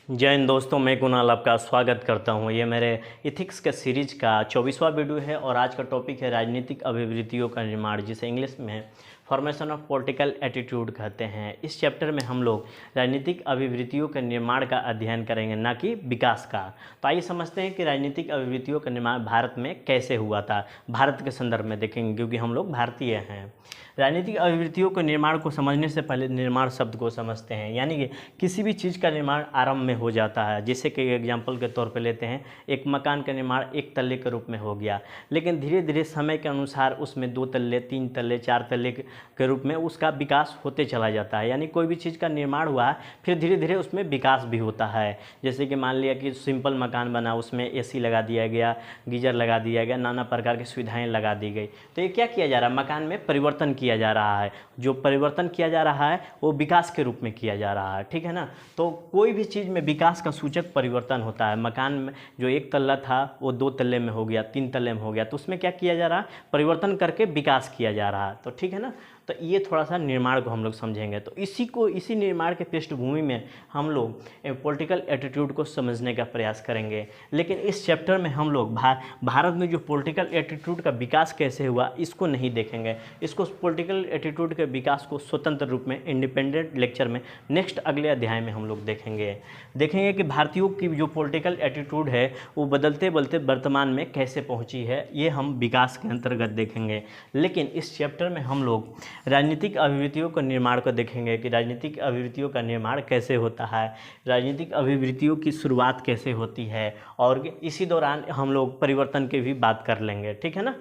जय हिंद दोस्तों, मैं कुणाल आपका स्वागत करता हूं। ये मेरे इथिक्स के सीरीज का 24वां वीडियो है और आज का टॉपिक है राजनीतिक अभिवृत्तियों का निर्माण, जिसे इंग्लिश में फॉर्मेशन ऑफ पॉलिटिकल एटीट्यूड कहते हैं। इस चैप्टर में हम लोग राजनीतिक अभिवृत्तियों के निर्माण का अध्ययन करेंगे, ना कि विकास का। तो आइए समझते हैं कि राजनीतिक अभिवृत्तियों का निर्माण भारत में कैसे हुआ था। भारत के संदर्भ में देखेंगे क्योंकि हम लोग भारतीय हैं। राजनीतिक अभिवृत्तियों के निर्माण को समझने से पहले निर्माण शब्द को समझते हैं, यानी कि किसी भी चीज़ का निर्माण आरंभ में हो जाता है। जैसे कि एग्जाम्पल के तौर पे लेते हैं, एक मकान का निर्माण एक तल्ले के रूप में हो गया, लेकिन धीरे धीरे समय के अनुसार उसमें 2 तल्ले, 3 तल्ले, 4 तल्ले के रूप में उसका विकास होते चला जाता है। यानी कोई भी चीज़ का निर्माण हुआ, फिर धीरे धीरे उसमें विकास भी होता है। जैसे कि मान लिया कि सिंपल मकान बना, उसमें AC लगा दिया गया, गीजर लगा दिया गया, नाना प्रकार की सुविधाएँ लगा दी गई। तो ये क्या किया जा रहा है? मकान में परिवर्तन किया जा रहा है। जो परिवर्तन किया जा रहा है वो विकास के रूप में किया जा रहा है, ठीक है ना। तो कोई भी चीज़ में विकास का सूचक परिवर्तन होता है। मकान में जो 1 तल्ला था वो 2 तल्ले में हो गया, 3 तल्ले में हो गया, तो उसमें क्या किया जा रहा है? परिवर्तन करके विकास किया जा रहा है। तो ठीक है ना। तो ये थोड़ा सा निर्माण को हम लोग समझेंगे। तो इसी निर्माण के पृष्ठभूमि में हम लोग पॉलिटिकल एटीट्यूड को समझने का प्रयास करेंगे। लेकिन इस चैप्टर में हम लोग भारत में जो पॉलिटिकल एटीट्यूड का विकास कैसे हुआ इसको नहीं देखेंगे। इसको पॉलिटिकल एटीट्यूड के विकास को स्वतंत्र रूप में इंडिपेंडेंट लेक्चर में नेक्स्ट अगले अध्याय में हम लोग देखेंगे कि भारतीयों की जो पॉलिटिकल एटीट्यूड है वो बदलते बदलते वर्तमान में कैसे पहुंची है। ये हम विकास के अंतर्गत देखेंगे। लेकिन इस चैप्टर में हम लोग राजनीतिक अभिवृत्तियों का निर्माण को देखेंगे कि राजनीतिक अभिवृत्तियों का निर्माण कैसे होता है, राजनीतिक अभिवृत्तियों की शुरुआत कैसे होती है, और इसी दौरान हम लोग परिवर्तन की भी बात कर लेंगे, ठीक है ना।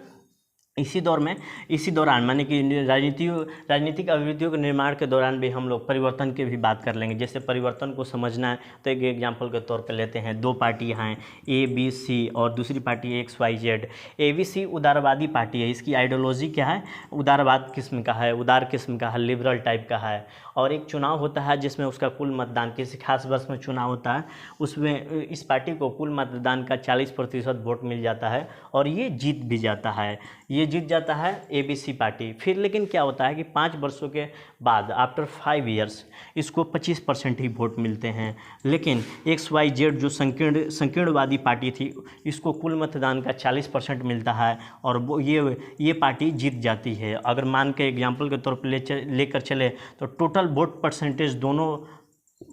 इसी दौरान माने कि राजनीतिक अभिवृत्तियों के निर्माण के दौरान भी हम लोग परिवर्तन की भी बात कर लेंगे। जैसे परिवर्तन को समझना है तो एक एग्जांपल के तौर पर लेते हैं, 2 पार्टियां हैं ABC और दूसरी पार्टी XYZ। ABC उदारवादी पार्टी है, इसकी आइडियोलॉजी क्या है? उदारवाद किस्म का है, उदार किस्म का है, लिबरल टाइप का है। और एक चुनाव होता है जिसमें उसका कुल मतदान, किसी खास वर्ष में चुनाव होता है, उसमें इस पार्टी को कुल मतदान का 40% वोट मिल जाता है और ये जीत भी जाता है। ये जीत जाता है ABC पार्टी। फिर लेकिन क्या होता है कि 5 वर्षों के बाद, आफ्टर 5 ईयर्स, इसको 25% ही वोट मिलते हैं। लेकिन XYZ जो संकीर्णवादी पार्टी थी, इसको कुल मतदान का 40% मिलता है और वो ये पार्टी जीत जाती है। अगर मान के एग्जाम्पल के तौर पर लेकर चले तो टोटल वोट परसेंटेज दोनों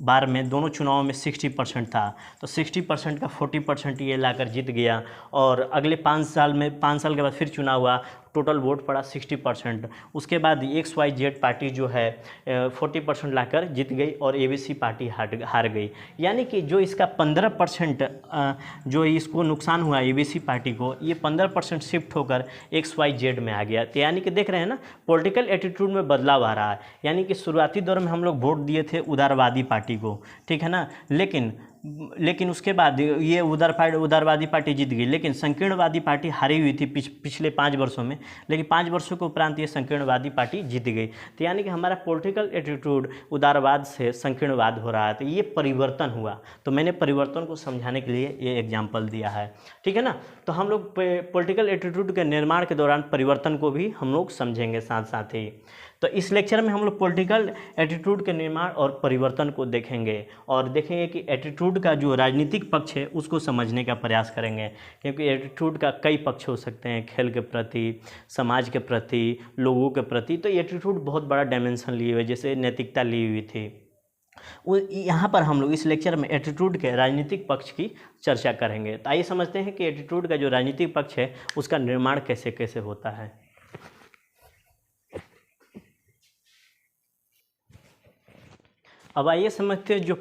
बार में, दोनों चुनावों में 60% था। तो 60% का 40% ये लाकर जीत गया। और अगले 5 साल के बाद फिर चुनाव हुआ, टोटल वोट पड़ा 60%। उसके बाद XYZ पार्टी जो है 40% लाकर जीत गई और ABC पार्टी हार गई। यानी कि जो इसका 15% जो इसको नुकसान हुआ ABC पार्टी को, ये 15% शिफ्ट होकर XYZ में आ गया। तो यानी कि देख रहे हैं ना, पॉलिटिकल एटीट्यूड में बदलाव आ रहा है। यानी कि शुरुआती दौर में हम लोग वोट दिए थे उदारवादी पार्टी को, ठीक है ना। लेकिन उसके बाद ये उदारवादी पार्टी जीत गई, लेकिन संकीर्णवादी पार्टी हारी हुई थी पिछले 5 वर्षों में। लेकिन 5 वर्षों के उपरांत ये संकीर्णवादी पार्टी जीत गई। तो यानी कि हमारा पॉलिटिकल एटीट्यूड उदारवाद से संकीर्णवाद हो रहा है। तो ये परिवर्तन हुआ। तो मैंने परिवर्तन को समझाने के लिए ये एग्जाम्पल दिया है, ठीक है ना। तो हम लोग पॉलिटिकल एटीट्यूड के निर्माण के दौरान परिवर्तन को भी हम लोग समझेंगे साथ साथ ही। तो इस लेक्चर में हम लोग पॉलिटिकल एटीट्यूड के निर्माण और परिवर्तन को देखेंगे और देखेंगे कि एटीट्यूड का जो राजनीतिक पक्ष है उसको समझने का प्रयास करेंगे। क्योंकि एटीट्यूड का कई पक्ष हो सकते हैं, खेल के प्रति, समाज के प्रति, लोगों के प्रति। तो एटीट्यूड बहुत बड़ा डायमेंशन लिए हुए, जैसे नैतिकता ली हुई थी। वो यहाँ पर हम लोग इस लेक्चर में एटीट्यूड के राजनीतिक पक्ष की चर्चा करेंगे। तो आइए समझते हैं कि एटीट्यूड का जो राजनीतिक पक्ष है उसका निर्माण कैसे कैसे होता है। अब आइए समझते हैं जो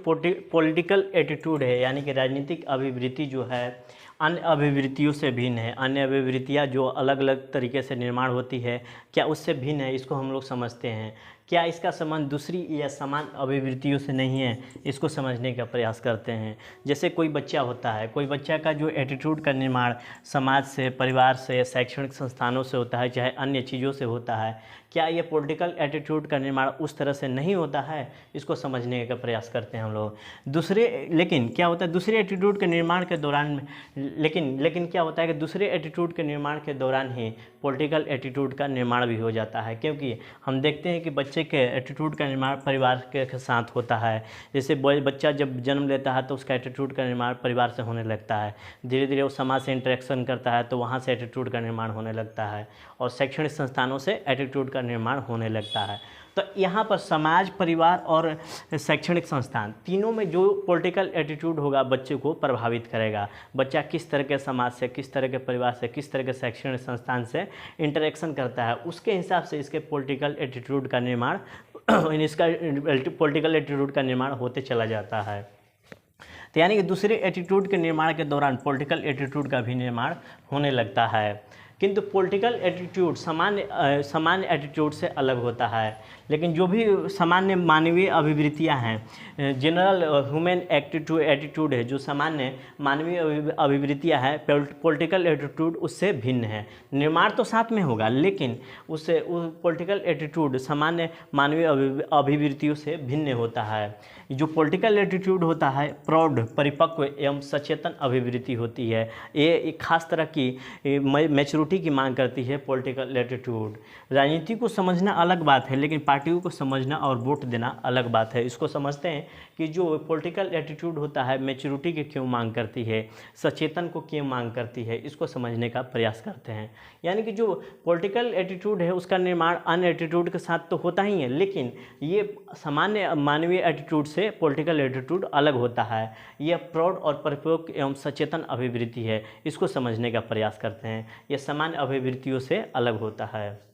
पॉलिटिकल एटीट्यूड है, यानी कि राजनीतिक अभिवृत्ति जो है अन्य अभिवृत्तियों से भिन्न है। अन्य अभिवृत्तियाँ जो अलग अलग तरीके से निर्माण होती है, क्या उससे भिन्न है, इसको हम लोग समझते हैं। क्या इसका संबंध दूसरी या समान अभिवृत्तियों से नहीं है, इसको समझने का प्रयास करते हैं। जैसे कोई बच्चा होता है, कोई बच्चा का जो एटीट्यूड का निर्माण समाज से, परिवार से, शैक्षणिक संस्थानों से होता है, चाहे अन्य चीज़ों से होता है। क्या ये पॉलिटिकल एटीट्यूड का निर्माण उस तरह से नहीं होता है, इसको समझने का प्रयास करते हैं हम लोग। लेकिन क्या होता है दूसरे एटीट्यूड के निर्माण के दौरान, लेकिन क्या होता है कि दूसरे एटीट्यूड के निर्माण के दौरान ही पॉलिटिकल एटीट्यूड का निर्माण भी हो जाता है। क्योंकि हम देखते हैं कि बच्चा बच्चे के एटीट्यूड का निर्माण परिवार के साथ होता है। जैसे बच्चा जब जन्म लेता है तो उसका एटीट्यूड का निर्माण परिवार से होने लगता है, धीरे धीरे वो समाज से इंटरेक्शन करता है तो वहाँ से एटीट्यूड का निर्माण होने लगता है, और शैक्षणिक संस्थानों से एटीट्यूड का निर्माण होने लगता है। तो यहाँ पर समाज, परिवार और शैक्षणिक संस्थान तीनों में जो पॉलिटिकल एटीट्यूड होगा बच्चे को प्रभावित करेगा। बच्चा किस तरह के समाज से, किस तरह के परिवार से, किस तरह के शैक्षणिक संस्थान से इंटरेक्शन करता है, उसके हिसाब से इसके पॉलिटिकल एटीट्यूड का निर्माण इसका पॉलिटिकल एटीट्यूड का निर्माण होते चला जाता है। तो यानी कि दूसरे एटीट्यूड के निर्माण के दौरान पॉलिटिकल एटीट्यूड का भी निर्माण होने लगता है। किंतु पॉलिटिकल एटीट्यूड सामान्य एटीट्यूड से अलग होता है। लेकिन जो भी सामान्य मानवीय अभिवृत्तियां हैं, जनरल ह्यूमन एटीट्यूड है, जो सामान्य मानवीय अभिवृत्तियां हैं, पॉलिटिकल एटीट्यूड उससे भिन्न है। निर्माण तो साथ में होगा, लेकिन उससे पॉलिटिकल एटीट्यूड सामान्य मानवीय अभिवृत्तियों से भिन्न होता है। जो पॉलिटिकल एटीट्यूड होता है प्रौढ़, परिपक्व एवं सचेतन अभिवृत्ति होती है। ये एक खास तरह की मैच्योरिटी की मांग करती है पॉलिटिकल एटीट्यूड। राजनीति को समझना अलग बात है, लेकिन पार्टियों को समझना और वोट देना अलग बात है। इसको समझते हैं कि जो पॉलिटिकल एटीट्यूड होता है मैच्योरिटी की क्यों मांग करती है, सचेतन को क्यों मांग करती है, इसको समझने का प्रयास करते हैं। यानी कि जो पॉलिटिकल एटीट्यूड है उसका निर्माण अन्य एटीट्यूड के साथ तो होता ही है, लेकिन ये सामान्य मानवीय एटीट्यूड से पॉलिटिकल एटीट्यूड अलग होता है। यह प्रौढ़ और परिपक्व एवं सचेतन अभिवृत्ति है, इसको समझने का प्रयास करते हैं। यह सामान्य अभिवृत्तियों से अलग होता है।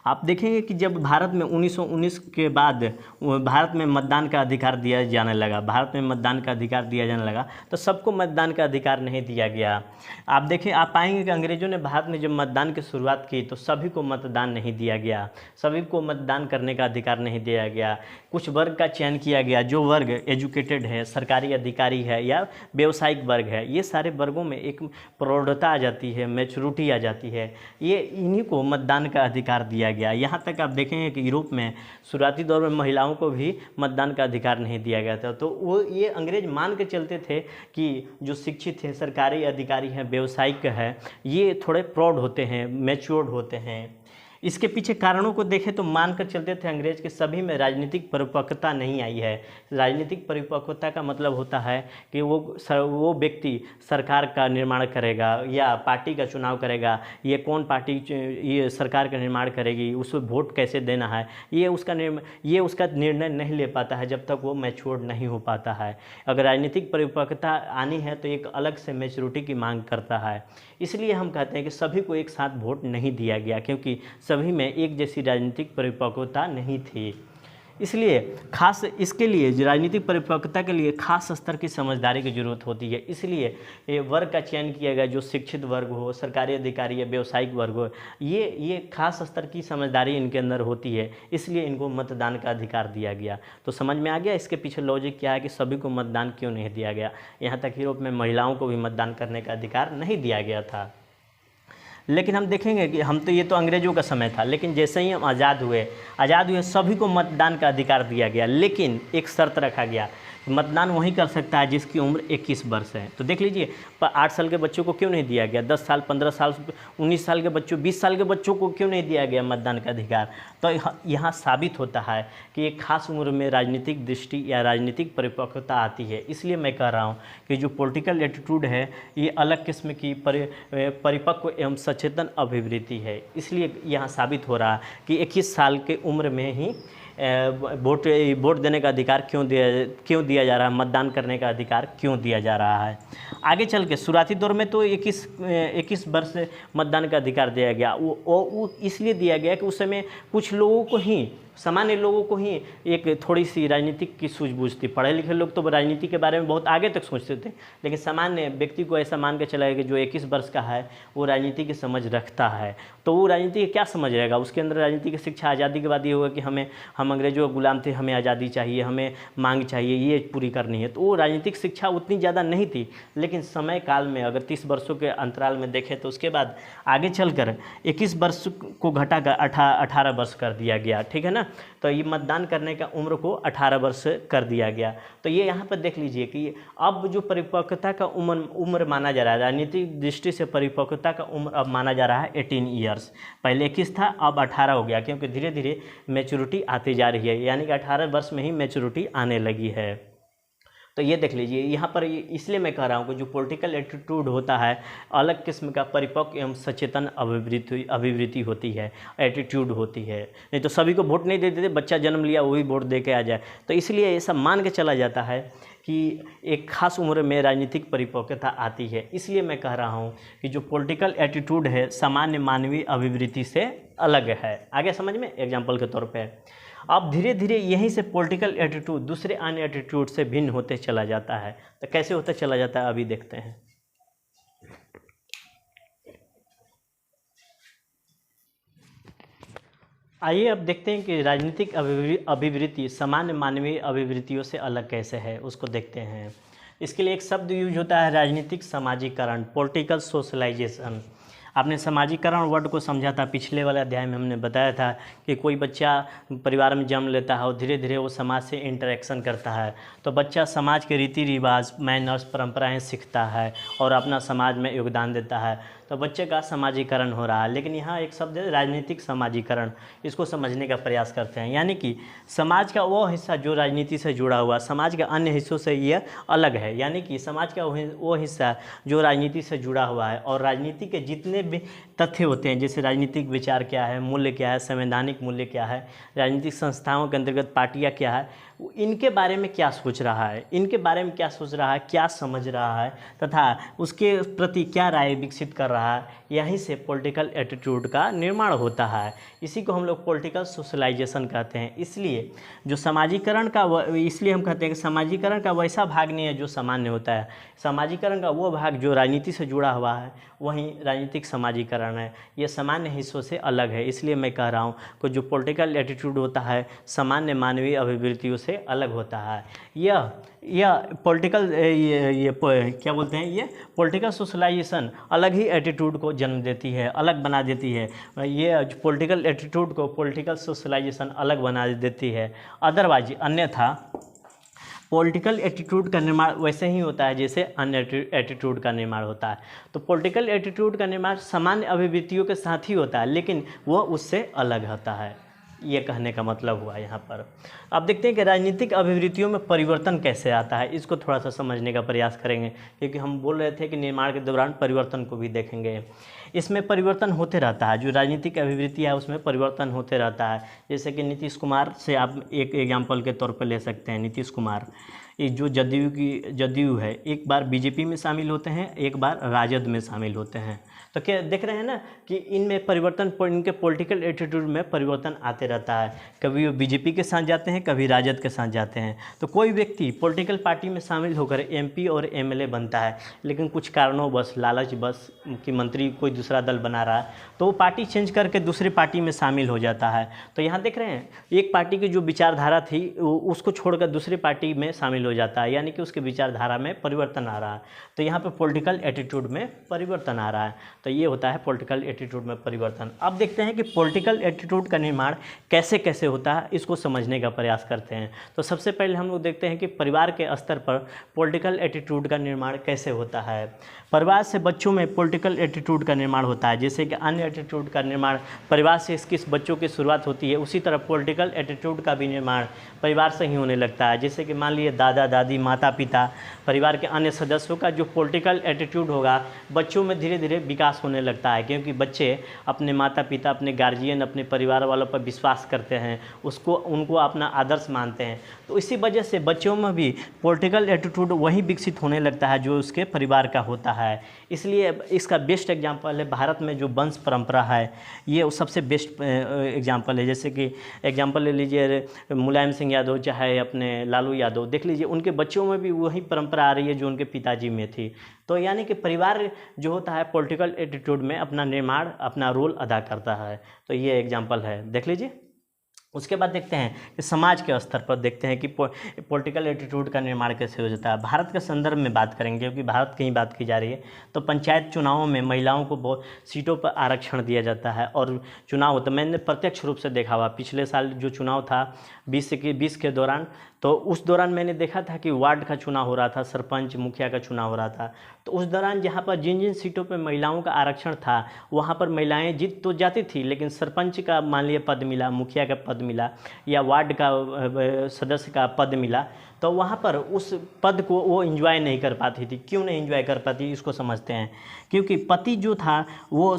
आप देखेंगे कि जब भारत में 1919 के बाद भारत में मतदान का अधिकार दिया जाने लगा, भारत में मतदान का अधिकार दिया जाने लगा, तो सबको मतदान का अधिकार नहीं दिया गया। आप देखें, आप पाएंगे कि अंग्रेज़ों ने भारत में जब मतदान की शुरुआत की तो सभी को मतदान नहीं दिया गया, सभी को मतदान करने का अधिकार नहीं दिया गया। कुछ वर्ग का चयन किया गया, जो वर्ग एजुकेटेड है, सरकारी अधिकारी है या व्यावसायिक वर्ग है। ये सारे वर्गों में एक प्रौढ़ता आ जाती है, मैच्योरिटी आ जाती है, ये इन्हीं को मतदान का अधिकार दिया गया। यहाँ तक आप देखेंगे कि यूरोप में शुरुआती दौर में महिलाओं को भी मतदान का अधिकार नहीं दिया गया था। तो वो ये अंग्रेज मान के चलते थे कि जो शिक्षित हैं, सरकारी अधिकारी हैं, व्यावसायिक है, ये थोड़े प्रौढ़ होते हैं, मैच्योर्ड होते हैं। इसके पीछे कारणों को देखें तो मान कर चलते थे अंग्रेज के सभी में राजनीतिक परिपक्वता नहीं आई है। राजनीतिक परिपक्वता का मतलब होता है कि वो व्यक्ति सरकार का निर्माण करेगा या पार्टी का चुनाव करेगा, ये कौन पार्टी ये सरकार का निर्माण करेगी, उसको वोट कैसे देना है, ये उसका निर्णय नहीं ले पाता है जब तक वो मैच्योर्ड नहीं हो पाता है। अगर राजनीतिक परिपक्वता आनी है तो एक अलग से मैच्योरिटी की मांग करता है। इसलिए हम कहते हैं कि सभी को एक साथ वोट नहीं दिया गया, क्योंकि सभी में एक जैसी राजनीतिक परिपक्वता नहीं थी। इसलिए खास इसके लिए राजनीतिक परिपक्वता के लिए खास स्तर की समझदारी की जरूरत होती है। इसलिए ये वर्ग का चयन किया गया, जो शिक्षित वर्ग हो, सरकारी अधिकारी या व्यावसायिक वर्ग हो, ये खास स्तर की समझदारी इनके अंदर होती है, इसलिए इनको मतदान का अधिकार दिया गया। तो समझ में आ गया इसके पीछे लॉजिक क्या है कि सभी को मतदान क्यों नहीं दिया गया। यहाँ तक यूरोप में महिलाओं को भी मतदान करने का अधिकार नहीं दिया गया था। लेकिन हम देखेंगे कि ये तो अंग्रेज़ों का समय था, लेकिन जैसे ही हम आज़ाद हुए सभी को मतदान का अधिकार दिया गया, लेकिन एक शर्त रखा गया, मतदान वही कर सकता है जिसकी उम्र 21 वर्ष है। तो देख लीजिए 8 साल के बच्चों को क्यों नहीं दिया गया, 10 साल, 15 साल, 19 साल के बच्चों, 20 साल के बच्चों को क्यों नहीं दिया गया मतदान का अधिकार। तो यहाँ साबित होता है कि एक खास उम्र में राजनीतिक दृष्टि या राजनीतिक परिपक्वता आती है। इसलिए मैं कह रहा हूँ कि जो पॉलिटिकल एटीट्यूड है ये अलग किस्म की परिपक्व एवं सचेतन अभिवृत्ति है। इसलिए यहाँ साबित हो रहा है कि 21 साल के उम्र में ही वोट देने का अधिकार क्यों दिया जा रहा है, मतदान करने का अधिकार क्यों दिया जा रहा है। आगे चल के शुरुआती दौर में तो 21 वर्ष से मतदान का अधिकार दिया गया। वो इसलिए दिया गया कि उस समय कुछ लोगों को ही, सामान्य लोगों को ही एक थोड़ी सी राजनीतिक की सूझबूझ थी। पढ़े लिखे लोग तो राजनीति के बारे में बहुत आगे तक सोचते थे, लेकिन सामान्य व्यक्ति को ऐसा मान के चला कि जो 21 वर्ष का है वो राजनीति की समझ रखता है, तो वो राजनीति की क्या समझ रहेगा। उसके अंदर राजनीति की शिक्षा आज़ादी के बाद ये होगा कि हम अंग्रेजों के गुलाम थे, हमें आज़ादी चाहिए, हमें मांग चाहिए, ये पूरी करनी है। तो वो राजनीतिक शिक्षा उतनी ज़्यादा नहीं थी। लेकिन समय काल में अगर 30 वर्षों के अंतराल में देखें तो उसके बाद आगे चलकर 21 वर्ष को घटाकर 18 वर्ष कर दिया गया, ठीक है ना। ना। तो ये मतदान करने का उम्र को 18 वर्ष कर दिया गया। तो ये यहाँ पर देख लीजिए कि अब जो परिपक्वता का उम्र माना जा रहा है, राजनीतिक दृष्टि से परिपक्वता का उम्र अब माना जा रहा है 18 ईयर्स। पहले 21 था, अब 18 हो गया, क्योंकि धीरे धीरे मैच्योरिटी आती जा रही है, यानी कि 18 वर्ष में ही मैच्योरिटी आने लगी है। तो ये देख लीजिए यहाँ पर, इसलिए मैं कह रहा हूँ कि जो पॉलिटिकल एटीट्यूड होता है, अलग किस्म का परिपक्व एवं सचेतन अभिवृत्ति होती है, एटीट्यूड होती है। नहीं तो सभी को वोट नहीं दे देते, बच्चा जन्म लिया वही वोट दे के आ जाए। तो इसलिए ये सब मान के चला जाता है कि एक खास उम्र में राजनीतिक परिपक्वता आती है। इसलिए मैं कह रहा हूँ कि जो पॉलिटिकल एटीट्यूड है सामान्य मानवीय अभिवृत्ति से अलग है। आगे समझ में, एग्जाम्पल के तौर पे अब धीरे धीरे यहीं से पॉलिटिकल एटीट्यूड दूसरे अन्य एटीट्यूड से भिन्न होते चला जाता है। तो कैसे होते चला जाता है अभी देखते हैं। आइए अब देखते हैं कि राजनीतिक अभिवृत्ति सामान्य मानवीय अभिवृत्तियों से अलग कैसे है, उसको देखते हैं। इसके लिए एक शब्द यूज होता है राजनीतिक समाजीकरण, पॉलिटिकल सोशलाइजेशन। आपने समाजीकरण वर्ड को समझा था, पिछले वाले अध्याय में हमने बताया था कि कोई बच्चा परिवार में जन्म लेता है और धीरे धीरे वो समाज से इंटरेक्शन करता है, तो बच्चा समाज के रीति रिवाज, मैनर्स, परंपराएं सीखता है और अपना समाज में योगदान देता है। तो बच्चे का समाजीकरण हो रहा है। लेकिन यहाँ एक शब्द है राजनीतिक समाजीकरण, इसको समझने का प्रयास करते हैं। यानी कि समाज का वो हिस्सा जो राजनीति से जुड़ा हुआ, समाज के अन्य हिस्सों से ये अलग है। यानी कि समाज का वो हिस्सा जो राजनीति से जुड़ा हुआ है और राजनीति के जितने भी तथ्य होते हैं, जैसे राजनीतिक विचार क्या है, मूल्य क्या है, संवैधानिक मूल्य क्या है, राजनीतिक संस्थाओं के अंतर्गत पार्टियाँ क्या है, इनके बारे में क्या सोच रहा है, इनके बारे में क्या सोच रहा है, क्या समझ रहा है तथा उसके प्रति क्या राय विकसित कर रहा है, यहीं से पॉलिटिकल एटीट्यूड का निर्माण होता है। इसी को हम लोग पॉलिटिकल सोशलाइजेशन कहते हैं। इसलिए जो समाजीकरण का इसलिए हम कहते हैं कि समाजीकरण का वैसा भाग नहीं है जो सामान्य होता है। समाजीकरण का वो भाग जो राजनीति से जुड़ा हुआ है वहीं राजनीतिक समाजीकरण है। ये सामान्य हिस्सों से अलग है। इसलिए मैं कह रहा हूँ कि जो पॉलिटिकल एटीट्यूड होता है सामान्य मानवीय अभिवृत्तियों से अलग होता है। यह पॉलिटिकल क्या बोलते हैं, ये पॉलिटिकल सोशलाइजेशन अलग ही एटीट्यूड को जन्म देती है, अलग बना देती है। ये पॉलिटिकल एटीट्यूड को पॉलिटिकल सोशलाइजेशन अलग बना देती है। अदरवाइज अन्यथा पॉलिटिकल एटीट्यूड का निर्माण वैसे ही होता है जैसे अन्य एटीट्यूड का निर्माण होता है। तो पॉलिटिकल एटीट्यूड का निर्माण सामान्य अभिवृत्तियों के साथ ही होता है, लेकिन वो उससे अलग होता है। ये कहने का मतलब हुआ यहाँ पर। अब देखते हैं कि राजनीतिक अभिवृत्तियों में परिवर्तन कैसे आता है, इसको थोड़ा सा समझने का प्रयास करेंगे, क्योंकि हम बोल रहे थे कि निर्माण के दौरान परिवर्तन को भी देखेंगे। इसमें परिवर्तन होते रहता है, जो राजनीतिक अभिवृत्ति है उसमें परिवर्तन होते रहता है। जैसे कि नीतीश कुमार से आप एक एग्जाम्पल के तौर पर ले सकते हैं। नीतीश कुमार ये जो जदयू है, एक बार बीजेपी में शामिल होते हैं, एक बार राजद में शामिल होते हैं। तो क्या देख रहे हैं ना कि इनमें परिवर्तन, इनके पॉलिटिकल एटीट्यूड में परिवर्तन आते रहता है। कभी वो बीजेपी के साथ जाते हैं, कभी राजद के साथ जाते हैं। तो कोई व्यक्ति पॉलिटिकल पार्टी में शामिल होकर एमपी और एमएलए बनता है, लेकिन कुछ कारणों बस, लालच बस कि मंत्री कोई दूसरा दल बना रहा है, तो वो पार्टी चेंज करके दूसरी पार्टी में शामिल हो जाता है। तो यहाँ देख रहे हैं एक पार्टी की जो विचारधारा थी उसको छोड़कर दूसरी पार्टी में शामिल हो जाता है, यानी कि उसके विचारधारा में परिवर्तन आ रहा है। तो यहाँ पे पॉलिटिकल एटीट्यूड में परिवर्तन आ रहा है। तो ये होता है पॉलिटिकल एटीट्यूड में परिवर्तन। अब देखते हैं कि पॉलिटिकल एटीट्यूड का निर्माण कैसे कैसे होता है, इसको समझने का प्रयास करते हैं। तो सबसे पहले हम लोग देखते हैं कि परिवार के स्तर पर पॉलिटिकल एटीट्यूड का निर्माण कैसे होता है। परिवार से बच्चों में पॉलिटिकल एटीट्यूड का निर्माण होता है। जैसे कि अन्य एटीट्यूड का निर्माण परिवार से किस बच्चों की शुरुआत होती है, उसी तरह पॉलिटिकल एटीट्यूड का भी निर्माण परिवार से ही होने लगता है। जैसे कि मान लीजिए दादा दादी, माता पिता, परिवार के अन्य सदस्यों का जो पॉलिटिकल एटीट्यूड होगा बच्चों में धीरे धीरे विकास होने लगता है, क्योंकि बच्चे अपने माता पिता, अपने गार्जियन, अपने परिवार वालों पर विश्वास करते हैं, उनको अपना आदर्श मानते हैं। तो इसी वजह से बच्चों में भी पॉलिटिकल एटीट्यूड वही विकसित होने लगता है जो उसके परिवार का होता है। इसलिए इसका बेस्ट एग्जाम्पल है भारत में जो वंश परंपरा है, ये सबसे बेस्ट एग्जाम्पल है। जैसे कि एग्जाम्पल ले लीजिए मुलायम सिंह यादव चाहे अपने लालू यादव, देख लीजिए उनके बच्चों में भी वही परंपरा आ रही है जो उनके पिताजी में थी। तो यानी कि परिवार जो होता है पॉलिटिकल एटीट्यूड में अपना निर्माण, अपना रोल अदा करता है। तो ये एग्जाम्पल है, देख लीजिए। उसके बाद देखते हैं कि समाज के स्तर पर देखते हैं कि पॉलिटिकल एटीट्यूड का निर्माण कैसे हो जाता है। भारत के संदर्भ में बात करेंगे क्योंकि भारत की ही बात की जा रही है। तो पंचायत चुनावों में महिलाओं को बहुत सीटों पर आरक्षण दिया जाता है और चुनाव होता है। मैंने प्रत्यक्ष रूप से देखा हुआ, पिछले साल जो चुनाव था 20 के दौरान, तो उस दौरान मैंने देखा था कि वार्ड का चुनाव हो रहा था, सरपंच मुखिया का चुनाव हो रहा था। तो उस दौरान जहाँ पर जिन जिन सीटों पर महिलाओं का आरक्षण था वहाँ पर महिलाएं जीत तो जाती थी, लेकिन सरपंच का मान लिया पद मिला, मुखिया का पद मिला या वार्ड का सदस्य का पद मिला, तो वहाँ पर उस पद को वो एंजॉय नहीं कर पाती थी। क्यों नहीं एंजॉय कर पाती, इसको समझते हैं। क्योंकि पति जो था वो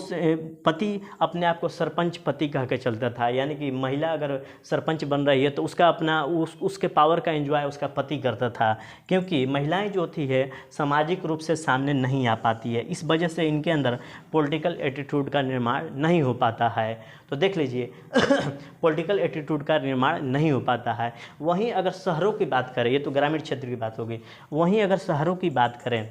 पति अपने आप को सरपंच पति कह के चलता था, यानी कि महिला अगर सरपंच बन रही है तो उसका अपना उसके पावर का एंजॉय उसका पति करता था। क्योंकि महिलाएं जो होती है सामाजिक रूप से सामने नहीं आ पाती है, इस वजह से इनके अंदर पॉलिटिकल एटीट्यूड का निर्माण नहीं हो पाता है। तो देख लीजिए पॉलिटिकल एटीट्यूड का निर्माण नहीं हो पाता है। वहीं अगर शहरों की बात करें, ये तो ग्रामीण क्षेत्र की बात होगी, वहीं अगर शहरों की बात करें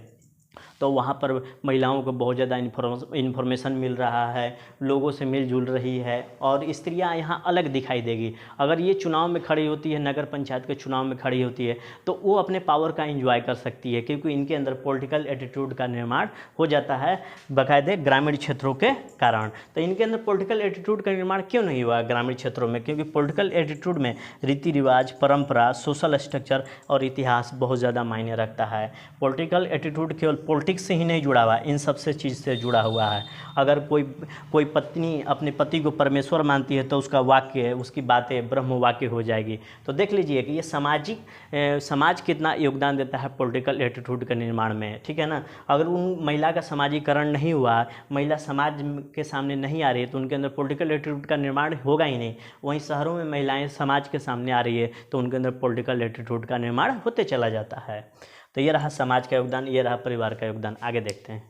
तो वहाँ पर महिलाओं को बहुत ज़्यादा इन्फॉर्मेशन मिल रहा है, लोगों से मिलजुल रही है और स्त्रियाँ यहाँ अलग दिखाई देगी। अगर ये चुनाव में खड़ी होती है, नगर पंचायत के चुनाव में खड़ी होती है, तो वो अपने पावर का एंजॉय कर सकती है, क्योंकि इनके अंदर पॉलिटिकल एटीट्यूड का निर्माण हो जाता है बाकायदे ग्रामीण क्षेत्रों के कारण। तो इनके अंदर पॉलिटिकल एटीट्यूड का निर्माण क्यों नहीं हुआ ग्रामीण क्षेत्रों में? क्योंकि पॉलिटिकल एटीट्यूड में रीति रिवाज, परंपरा, सोशल स्ट्रक्चर और इतिहास बहुत ज़्यादा मायने रखता है। पॉलिटिकल एटीट्यूड केवल पॉलिटिक्स से ही नहीं जुड़ा हुआ, इन सबसे चीज़ से जुड़ा हुआ है। अगर कोई पत्नी अपने पति को परमेश्वर मानती है तो उसका वाक्य, उसकी बातें ब्रह्म वाक्य हो जाएगी। तो देख लीजिए कि ये समाज कितना योगदान देता है पॉलिटिकल एटीट्यूड के निर्माण में, ठीक है ना। अगर उन महिला का समाजीकरण नहीं हुआ, महिला समाज के सामने नहीं आ रही है, तो उनके अंदर पॉलिटिकल एटीट्यूड का निर्माण होगा ही नहीं। वहीं शहरों में महिलाएं समाज के सामने आ रही है तो उनके अंदर पॉलिटिकल एटीट्यूड का निर्माण होते चला जाता है। तो ये रहा समाज का योगदान, ये रहा परिवार का योगदान। आगे देखते हैं।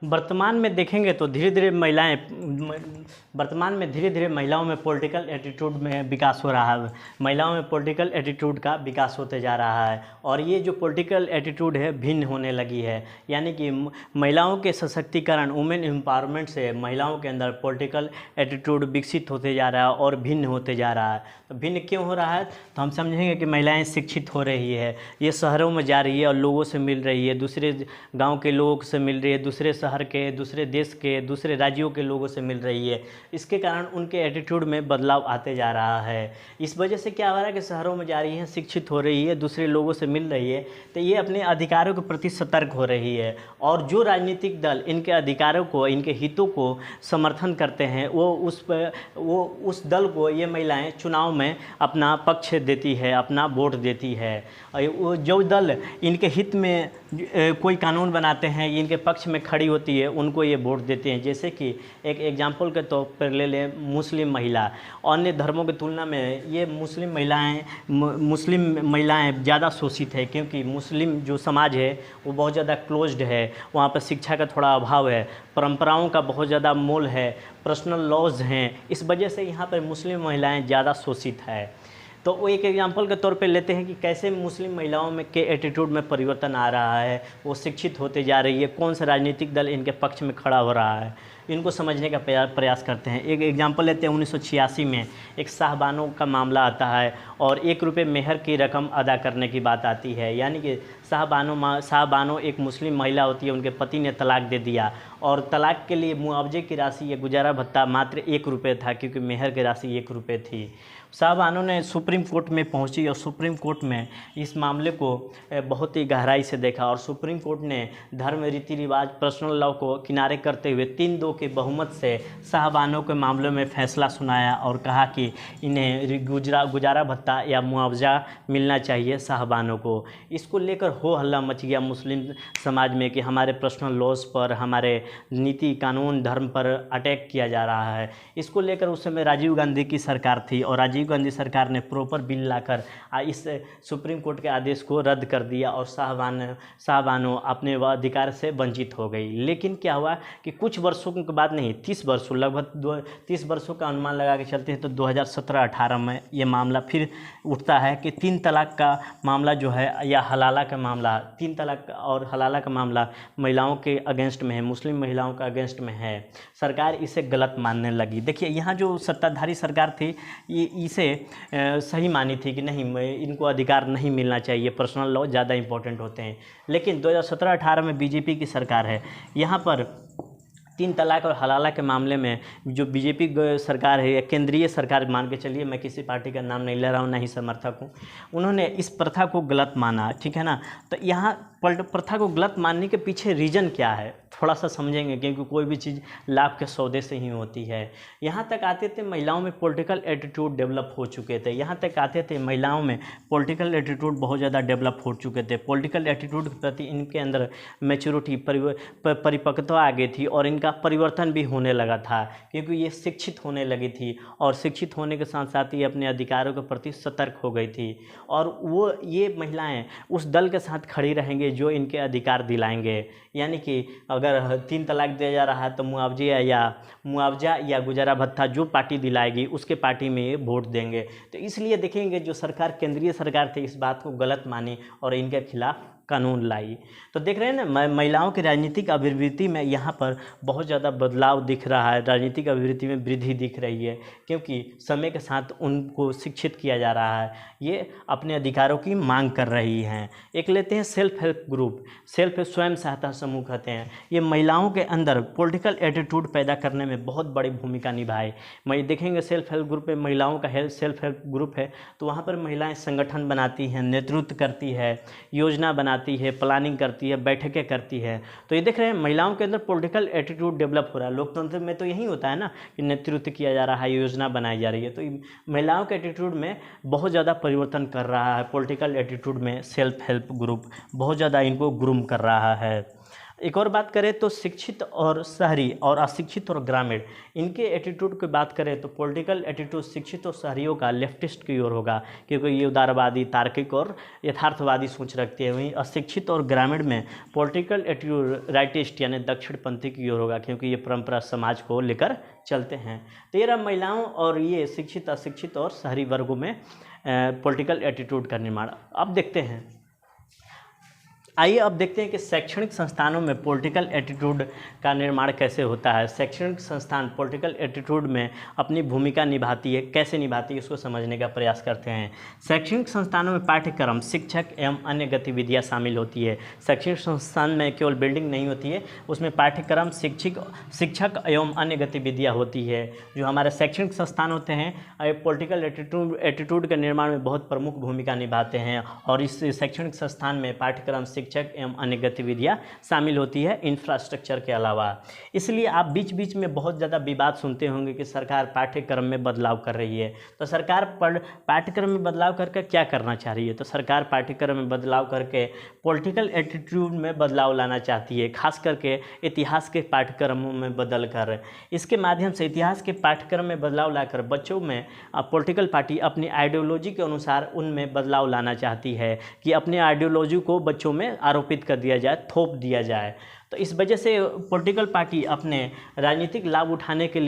वर्तमान में देखेंगे तो धीरे धीरे महिलाओं में पॉलिटिकल एटीट्यूड में विकास हो रहा है। महिलाओं में पॉलिटिकल एटीट्यूड का विकास होते जा रहा है और ये जो पॉलिटिकल एटीट्यूड है भिन्न होने लगी है। यानी कि महिलाओं के सशक्तिकरण, वुमेन एम्पावरमेंट से महिलाओं के अंदर पॉलिटिकल एटीट्यूड विकसित होते जा रहा है और भिन्न होते जा रहा है। तो भिन्न क्यों हो रहा है? तो हम समझेंगे कि महिलाएँ शिक्षित हो रही है, ये शहरों में जा रही है और लोगों से मिल रही है, दूसरे गाँव के लोगों से मिल रही है, दूसरे शहर के, दूसरे देश के, दूसरे राज्यों के लोगों से मिल रही है। इसके कारण उनके एटीट्यूड में बदलाव आते जा रहा है। इस वजह से क्या हो रहा है कि शहरों में जा रही है, शिक्षित हो रही है, दूसरे लोगों से मिल रही है, तो ये अपने अधिकारों के प्रति सतर्क हो रही है। और जो राजनीतिक दल इनके अधिकारों को, इनके हितों को समर्थन करते हैं, वो उस दल को ये महिलाएं चुनाव में अपना पक्ष देती है, अपना वोट देती है। वो जो दल इनके हित में कोई कानून बनाते हैं, इनके पक्ष में खड़ी होती है, उनको ये वोट देते हैं। जैसे कि एक एग्जाम्पल के तौर पर ले लें मुस्लिम महिला। अन्य धर्मों की तुलना में ये मुस्लिम महिलाएं ज़्यादा शोषित है, क्योंकि मुस्लिम जो समाज है वो बहुत ज़्यादा क्लोज्ड है, वहाँ पर शिक्षा का थोड़ा अभाव है, परंपराओं का बहुत ज़्यादा मोल है, पर्सनल लॉज हैं। इस वजह से यहाँ पर मुस्लिम महिलाएँ ज़्यादा शोषित है। तो वो एक एग्जाम्पल के तौर पे लेते हैं कि कैसे मुस्लिम महिलाओं में के एटीट्यूड में परिवर्तन आ रहा है, वो शिक्षित होते जा रही है, कौन सा राजनीतिक दल इनके पक्ष में खड़ा हो रहा है, इनको समझने का प्रयास करते हैं। एक एग्जाम्पल लेते हैं, 1986 में एक साहबानों का मामला आता है और 1 रुपये मेहर की रकम अदा करने की बात आती है। यानी कि साहबानों एक मुस्लिम महिला होती है, उनके पति ने तलाक दे दिया और तलाक के लिए मुआवजे की राशि या गुजारा भत्ता मात्र 1 रुपये था, क्योंकि मेहर की राशि 1 रुपये थी। साहबानों ने सुप्रीम कोर्ट में पहुंची और सुप्रीम कोर्ट में इस मामले को बहुत ही गहराई से देखा और सुप्रीम कोर्ट ने धर्म, रीति रिवाज, पर्सनल लॉ को किनारे करते हुए 3-2 के बहुमत से साहबानों के मामले में फैसला सुनाया और कहा कि इन्हें गुजारा भत्ता या मुआवजा मिलना चाहिए साहबानों को। इसको लेकर हो हल्ला मच गया मुस्लिम समाज में कि हमारे पर्सनल लॉज पर, हमारे नीति, कानून, धर्म पर अटैक किया जा रहा है। इसको लेकर उस समय राजीव गांधी की सरकार थी और राजीव गांधी सरकार ने प्रॉपर बिल लाकर इस सुप्रीम कोर्ट के आदेश को रद्द कर दिया और साहबानों अपने अधिकार से वंचित हो गई। लेकिन क्या हुआ कि कुछ वर्षों वर्षों के बाद नहीं, 30 वर्षों, लगभग 30 वर्षों का अनुमान लगा के चलते हैं तो 2017-18 में ये मामला फिर उठता है कि 3 तलाक का मामला जो है या हलाला का मामला, 3 तलाक और हलाला का मामला महिलाओं के अगेंस्ट में है, मुस्लिम महिलाओं का अगेंस्ट में है। सरकार इसे गलत मानने लगी। देखिए यहाँ जो सत्ताधारी सरकार थी ये इसे सही मानी थी कि नहीं, इनको अधिकार नहीं मिलना चाहिए, पर्सनल लॉ ज़्यादा इंपॉर्टेंट होते हैं। लेकिन 2017-18 में बीजेपी की सरकार है, यहाँ पर 3 तलाक और हलाला के मामले में जो बीजेपी सरकार है या केंद्रीय सरकार मान के चलिए, मैं किसी पार्टी का नाम नहीं ले रहा हूँ, ना ही समर्थक हूँ, उन्होंने इस प्रथा को गलत माना, ठीक है ना। तो यहाँ प्रथा को गलत मानने के पीछे रीज़न क्या है थोड़ा सा समझेंगे, क्योंकि कोई भी चीज़ लाभ के सौदे से ही होती है। यहाँ तक आते थे महिलाओं में पॉलिटिकल एटीट्यूड डेवलप हो चुके थे, यहाँ तक आते थे महिलाओं में पॉलिटिकल एटीट्यूड बहुत ज़्यादा डेवलप हो चुके थे। पॉलिटिकल एटीट्यूड के प्रति इनके अंदर मैच्योरिटी, परिपक्वता आ गई थी और इनका परिवर्तन भी होने लगा था, क्योंकि ये शिक्षित होने लगी थी और शिक्षित होने के साथ साथ ये अपने अधिकारों के प्रति सतर्क हो गई थी। और वो ये महिलाएँ उस दल के साथ खड़ी रहेंगे जो इनके अधिकार दिलाएंगे। यानी कि अगर 3 तलाक दिया जा रहा है तो मुआवजा या गुजारा भत्ता जो पार्टी दिलाएगी उसके पार्टी में ये वोट देंगे। तो इसलिए देखेंगे जो सरकार, केंद्रीय सरकार थी, इस बात को गलत मानी और इनके खिलाफ कानून लाई। तो देख रहे हैं ना, महिलाओं की राजनीतिक अभिवृद्धि में यहाँ पर बहुत ज़्यादा बदलाव दिख रहा है, राजनीतिक अभिवृद्धि में वृद्धि दिख रही है, क्योंकि समय के साथ उनको शिक्षित किया जा रहा है, ये अपने अधिकारों की मांग कर रही हैं। एक लेते हैं सेल्फ हेल्प ग्रुप, स्वयं सहायता समूह कहते हैं। ये महिलाओं के अंदर पॉलिटिकल एटीट्यूड पैदा करने में बहुत बड़ी भूमिका निभाए। मैं देखेंगे सेल्फ हेल्प ग्रुप में महिलाओं का सेल्फ हेल्प ग्रुप है, तो वहाँ पर महिलाएँ संगठन बनाती हैं, नेतृत्व करती है, योजना बनाती है, प्लानिंग करती है, बैठकें करती है। तो ये देख रहे हैं महिलाओं के अंदर पॉलिटिकल एटीट्यूड डेवलप हो रहा है। लोकतंत्र में तो यही होता है ना कि नेतृत्व किया जा रहा है, योजना बनाई जा रही है। तो महिलाओं के एटीट्यूड में बहुत ज़्यादा परिवर्तन कर रहा है। पॉलिटिकल एटीट्यूड में सेल्फ हेल्प ग्रुप बहुत ज़्यादा इनको ग्रूम कर रहा है। एक और बात करें तो शिक्षित और शहरी और अशिक्षित और ग्रामीण, इनके एटीट्यूड की बात करें तो पॉलिटिकल एटीट्यूड शिक्षित और शहरियों का लेफ्टिस्ट की ओर होगा, क्योंकि ये उदारवादी, तार्किक और यथार्थवादी सोच रखते हैं। वहीं अशिक्षित और ग्रामीण में पॉलिटिकल एटीट्यूड राइटिस्ट यानी दक्षिणपंथी की ओर होगा, क्योंकि ये परंपरा समाज को लेकर चलते हैं। तो ये रहा महिलाओं और ये शिक्षित, अशिक्षित और शहरी वर्गों में पॉलिटिकल एटीट्यूड का निर्माण। अब देखते हैं, आइए अब देखते हैं कि शैक्षणिक संस्थानों में पॉलिटिकल एटीट्यूड का निर्माण कैसे होता है। शैक्षणिक संस्थान पॉलिटिकल एटीट्यूड में अपनी भूमिका निभाती है, कैसे निभाती है इसको समझने का प्रयास करते हैं। शैक्षणिक संस्थानों में पाठ्यक्रम, शिक्षक एवं अन्य गतिविधियां शामिल होती है। शैक्षणिक संस्थान में केवल बिल्डिंग नहीं होती है, उसमें पाठ्यक्रम, शिक्षक एवं अन्य गतिविधियाँ होती है। जो हमारे शैक्षणिक संस्थान होते हैं पॉलिटिकल एटीट्यूड के निर्माण में बहुत प्रमुख भूमिका निभाते हैं, और इस शैक्षणिक संस्थान में पाठ्यक्रम, शिक्षक एवं अन्य गतिविधियां शामिल होती है इंफ्रास्ट्रक्चर के अलावा। इसलिए आप बीच बीच में बहुत ज़्यादा विवाद सुनते होंगे कि सरकार पाठ्यक्रम में बदलाव कर रही है। तो सरकार पाठ्यक्रम में बदलाव करके क्या करना चाह रही है? तो सरकार पाठ्यक्रम में बदलाव करके पॉलिटिकल एटीट्यूड में बदलाव लाना चाहती है, खास करके इतिहास के पाठ्यक्रमों में बदल कर। इसके माध्यम से इतिहास के पाठ्यक्रम में बदलाव लाकर बच्चों में पॉलिटिकल पार्टी अपनी आइडियोलॉजी के अनुसार उनमें बदलाव लाना चाहती है कि अपने आइडियोलॉजी को बच्चों में आरोपित कर दिया जाए, थोप दिया जाए। तो इस वजह से पॉलिटिकल पार्टी अपने राजनीतिक लाभ उठाने के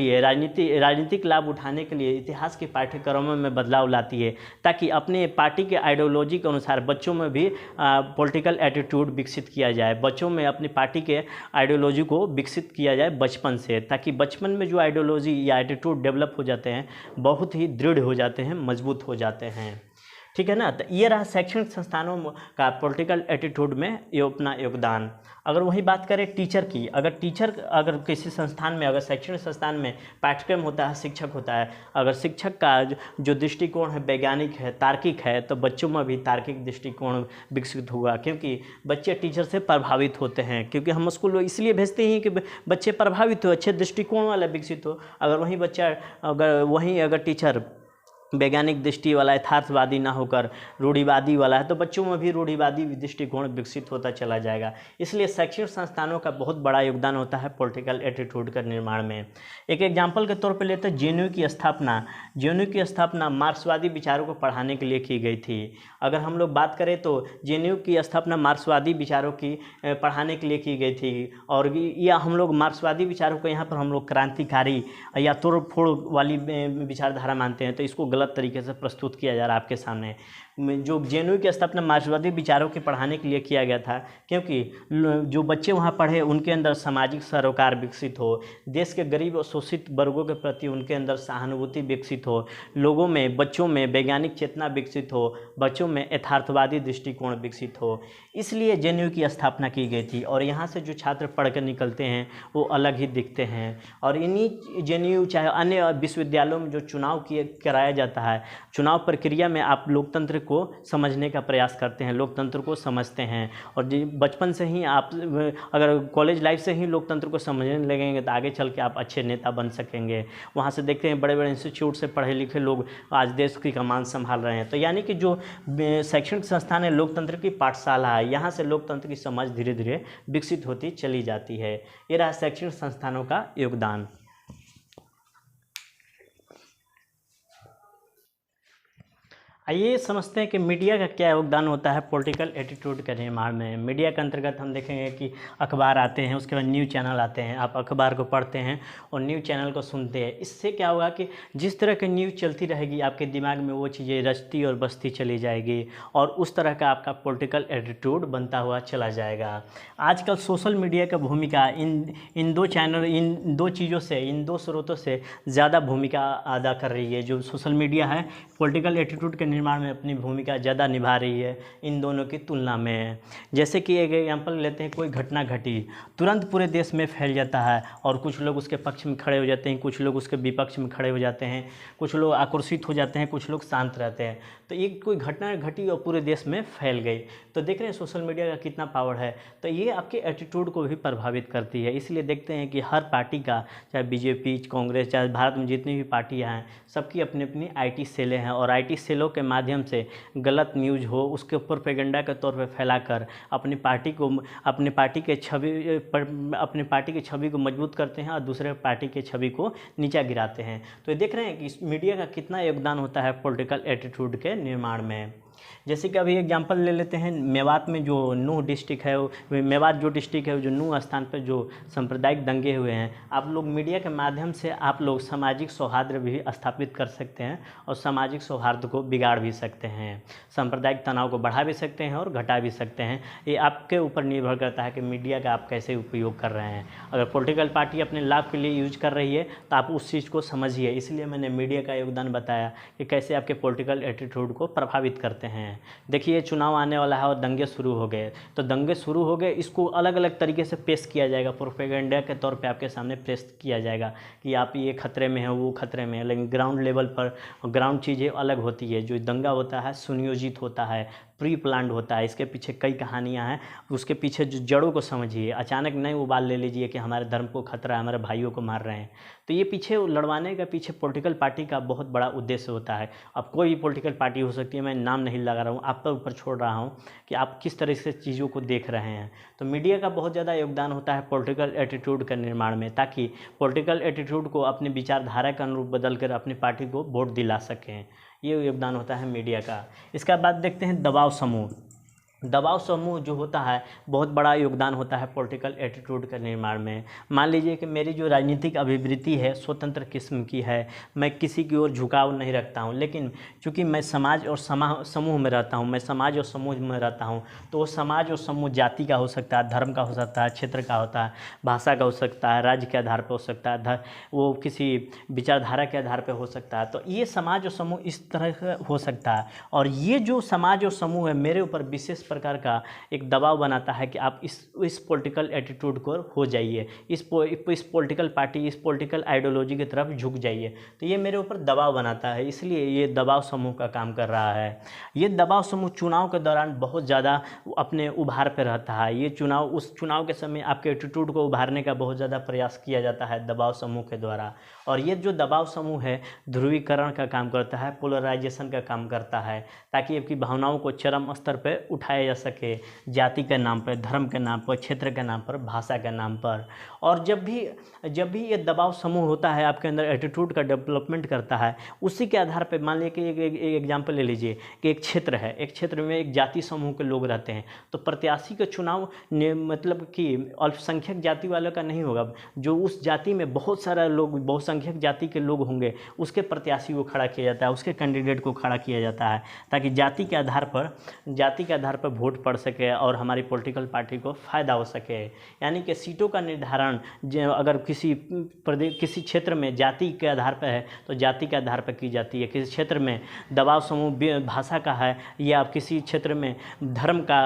लिए इतिहास के पाठ्यक्रमों में बदलाव लाती है, ताकि अपने पार्टी के आइडियोलॉजी के अनुसार बच्चों में भी पॉलिटिकल एटीट्यूड विकसित किया जाए। बच्चों में अपनी पार्टी के आइडियोलॉजी को विकसित किया जाए बचपन से, ताकि बचपन में जो आइडियोलॉजी या एटीट्यूड डेवलप हो जाते हैं बहुत ही दृढ़ हो जाते हैं, मजबूत हो जाते हैं। ठीक है ना। तो ये रहा शैक्षणिक संस्थानों का पॉलिटिकल एटीट्यूड में अपना योगदान। अगर वही बात करें टीचर की, अगर किसी संस्थान में, अगर शैक्षणिक संस्थान में पाठ्यक्रम होता है, शिक्षक होता है, अगर शिक्षक का जो दृष्टिकोण है वैज्ञानिक है, तार्किक है, तो बच्चों में भी तार्किक दृष्टिकोण विकसित होगा, क्योंकि बच्चे टीचर से प्रभावित होते हैं। क्योंकि हम स्कूल इसलिए भेजते हैं कि बच्चे प्रभावित हो, अच्छे दृष्टिकोण वाला विकसित हो। अगर वही बच्चा अगर टीचर वैज्ञानिक दृष्टि वाला, यथार्थवादी ना होकर रूढ़िवादी वाला है, तो बच्चों में भी रूढ़िवादी दृष्टिकोण विकसित होता चला जाएगा। इसलिए शैक्षणिक संस्थानों का बहुत बड़ा योगदान होता है पॉलिटिकल एटीट्यूड का निर्माण में। एक एग्जाम्पल के तौर पर लेते हैं जेएनयू की स्थापना। जेएनयू की स्थापना मार्क्सवादी विचारों को पढ़ाने के लिए की गई थी। अगर हम लोग बात करें तो जेएनयू की स्थापना मार्क्सवादी विचारों की पढ़ाने के लिए की गई थी, और या हम लोग मार्क्सवादी विचारों को यहाँ पर हम लोग क्रांतिकारी या तोड़ फोड़ वाली विचारधारा मानते हैं, तो इसको गलत तरीके से प्रस्तुत किया जा रहा है आपके सामने। जो जेएनयू की स्थापना मार्क्सवादी विचारों के पढ़ाने के लिए किया गया था, क्योंकि जो बच्चे वहाँ पढ़े उनके अंदर सामाजिक सरोकार विकसित हो, देश के गरीब और शोषित वर्गों के प्रति उनके अंदर सहानुभूति विकसित हो, लोगों में, बच्चों में वैज्ञानिक चेतना विकसित हो, बच्चों में यथार्थवादी दृष्टिकोण विकसित हो, इसलिए जेएनयू की स्थापना की गई थी। और यहाँ से जो छात्र पढ़ कर निकलते हैं वो अलग ही दिखते हैं। और इन्हीं जेएनयू चाहे अन्य विश्वविद्यालयों में जो चुनाव कराया जाता है, चुनाव प्रक्रिया में आप लोकतंत्र को समझने का प्रयास करते हैं, लोकतंत्र को समझते हैं। और बचपन से ही आप अगर कॉलेज लाइफ से ही लोकतंत्र को समझने लगेंगे तो आगे चल के आप अच्छे नेता बन सकेंगे। वहाँ से देखते हैं बड़े बड़े इंस्टीट्यूट से पढ़े लिखे लोग आज देश की कमान संभाल रहे हैं। तो यानी कि जो शैक्षणिक संस्थान है लोकतंत्र की पाठशाला है, यहाँ से लोकतंत्र की समझ धीरे धीरे विकसित होती चली जाती है। ये रहा शैक्षणिक संस्थानों का योगदान। आइए समझते हैं कि मीडिया का क्या योगदान होता है पॉलिटिकल एटीट्यूड के निर्माण में। मीडिया के अंतर्गत हम देखेंगे कि अखबार आते हैं, उसके बाद न्यूज़ चैनल आते हैं। आप अखबार को पढ़ते हैं और न्यूज़ चैनल को सुनते हैं। इससे क्या होगा कि जिस तरह की न्यूज़ चलती रहेगी आपके दिमाग में वो चीज़ें रचती और बसती चली जाएगी, और उस तरह का आपका पॉलिटिकल एटीट्यूड बनता हुआ चला जाएगा। आजकल सोशल मीडिया का भूमिका इन दो चैनल, इन दो चीज़ों से, इन दो स्रोतों से ज़्यादा भूमिका अदा कर रही है। जो सोशल मीडिया है पॉलिटिकल एटीट्यूड के निर्माण में अपनी भूमिका ज़्यादा निभा रही है इन दोनों की तुलना में। जैसे कि एक एग्जाम्पल लेते हैं, कोई घटना घटी, तुरंत पूरे देश में फैल जाता है और कुछ लोग उसके पक्ष में खड़े हो जाते हैं, कुछ लोग उसके विपक्ष में खड़े हो जाते हैं, कुछ लोग आक्रोशित हो जाते हैं, कुछ लोग शांत रहते हैं। तो ये कोई घटना घटी और पूरे देश में फैल गई, तो देख रहे हैं सोशल मीडिया का कितना पावर है। तो ये आपके एटीट्यूड को भी प्रभावित करती है। इसलिए देखते हैं कि हर पार्टी का, चाहे बीजेपी, कांग्रेस, चाहे भारत में जितनी भी पार्टियां हैं, सबकी अपनी अपनी आईटी सेलें हैं, और आईटी सेलों के माध्यम से गलत न्यूज़ हो उसके ऊपर प्रोपेगेंडा के तौर पर फैलाकर अपनी पार्टी के छवि को मजबूत करते हैं और दूसरे पार्टी के छवि को नीचा गिराते हैं। तो ये देख रहे हैं कि इस मीडिया का कितना योगदान होता है पॉलिटिकल एटीट्यूड के निर्माण में। जैसे कि अभी एग्जांपल ले लेते हैं, मेवात में जो नूह डिस्ट्रिक्ट है, मेवात जो डिस्ट्रिक्ट है, जो नूह स्थान पर जो सांप्रदायिक दंगे हुए हैं, आप लोग मीडिया के माध्यम से आप लोग सामाजिक सौहार्द भी स्थापित कर सकते हैं और सामाजिक सौहार्द को बिगाड़ भी सकते हैं, सांप्रदायिक तनाव को बढ़ा भी सकते हैं और घटा भी सकते हैं। ये आपके ऊपर निर्भर करता है कि मीडिया का आप कैसे उपयोग कर रहे हैं। अगर पॉलिटिकल पार्टी अपने लाभ के लिए यूज कर रही है तो आप उस चीज़ को समझिए। इसलिए मैंने मीडिया का योगदान बताया कि कैसे आपके पॉलिटिकल एटीट्यूड को प्रभावित करते हैं। देखिए चुनाव आने वाला है और दंगे शुरू हो गए, तो दंगे शुरू हो गए, इसको अलग अलग तरीके से पेश किया जाएगा, प्रोपेगेंडा के तौर पे आपके सामने पेश किया जाएगा कि आप ये खतरे में हैं, वो खतरे में है। लेकिन ग्राउंड लेवल पर ग्राउंड चीज़ें अलग होती है। जो दंगा होता है सुनियोजित होता है, प्री प्लान्ड होता है, इसके पीछे कई कहानियां हैं, उसके पीछे जो जड़ों को समझिए। अचानक नहीं उबाल ले लीजिए कि हमारे धर्म को खतरा है, हमारे भाइयों को मार रहे हैं। तो ये पीछे लड़वाने के पीछे पॉलिटिकल पार्टी का बहुत बड़ा उद्देश्य होता है। अब कोई भी पॉलिटिकल पार्टी हो सकती है, मैं नाम नहीं लगा रहा हूँ, आपके ऊपर छोड़ रहा हूँ कि आप किस तरह से चीज़ों को देख रहे हैं। तो मीडिया का बहुत ज़्यादा योगदान होता है पॉलिटिकल एटीट्यूड के निर्माण में, ताकि पॉलिटिकल एटीट्यूड को अपनी विचारधारा के अनुरूप बदल कर अपनी पार्टी को वोट दिला सकें। ये योगदान होता है मीडिया का। इसके बाद देखते हैं दबाव समूह। दबाव समूह जो होता है बहुत बड़ा योगदान होता है पॉलिटिकल एटीट्यूड के निर्माण में। मान लीजिए कि मेरी जो राजनीतिक अभिवृत्ति है स्वतंत्र किस्म की है, मैं किसी की ओर झुकाव नहीं रखता हूं, लेकिन चूंकि मैं समाज और समूह में रहता हूं, मैं समाज और समूह में रहता हूं, तो वो समाज और समूह जाति का हो सकता है, धर्म का हो सकता है, क्षेत्र का होता है, भाषा का हो सकता है, राज्य के आधार पर हो सकता है, वो किसी विचारधारा के आधार पर हो सकता है। तो ये समाज और समूह इस तरह का हो सकता है, और ये जो समाज और समूह है मेरे ऊपर विशेष सरकार का एक दबाव बनाता है कि आप इस पॉलिटिकल एटीट्यूड को हो जाइए, इस पॉलिटिकल पार्टी, इस पॉलिटिकल आइडियोलॉजी की तरफ झुक जाइए। तो ये मेरे ऊपर दबाव बनाता है, इसलिए ये दबाव समूह का काम कर रहा है। ये दबाव समूह चुनाव के दौरान बहुत ज़्यादा अपने उभार पे रहता है। ये उस चुनाव के समय आपके एटीट्यूड को उभारने का बहुत ज़्यादा प्रयास किया जाता है दबाव समूह के द्वारा। और ये जो दबाव समूह है ध्रुवीकरण का काम करता है, पोलराइजेशन का काम करता है, ताकि आपकी भावनाओं को चरम स्तर पर उठाया जा सके, जाति के नाम पर, धर्म के नाम पर, क्षेत्र के नाम पर, भाषा के नाम पर। और जब भी ये दबाव समूह होता है आपके अंदर एटीट्यूड का डेवलपमेंट करता है, उसी के आधार पर मान लीजिए कि एक एग्जाम्पल ले लीजिए कि एक क्षेत्र है, एक क्षेत्र में एक जाति समूह के लोग रहते हैं, तो प्रत्याशी का चुनाव मतलब कि अल्पसंख्यक जाति वालों का नहीं होगा। जो उस जाति में बहुत सारा लोग, बहुसंख्यक जाति के लोग होंगे, उसके प्रत्याशी को खड़ा किया जाता है, उसके कैंडिडेट को खड़ा किया जाता है, ताकि जाति के आधार पर वोट पड़ सके और हमारी पॉलिटिकल पार्टी को फ़ायदा हो सके। यानी कि सीटों का निर्धारण अगर किसी क्षेत्र में जाति के आधार पर है तो जाति के आधार पर की जाती है, किसी क्षेत्र में दबाव समूह भाषा का है या किसी क्षेत्र में धर्म का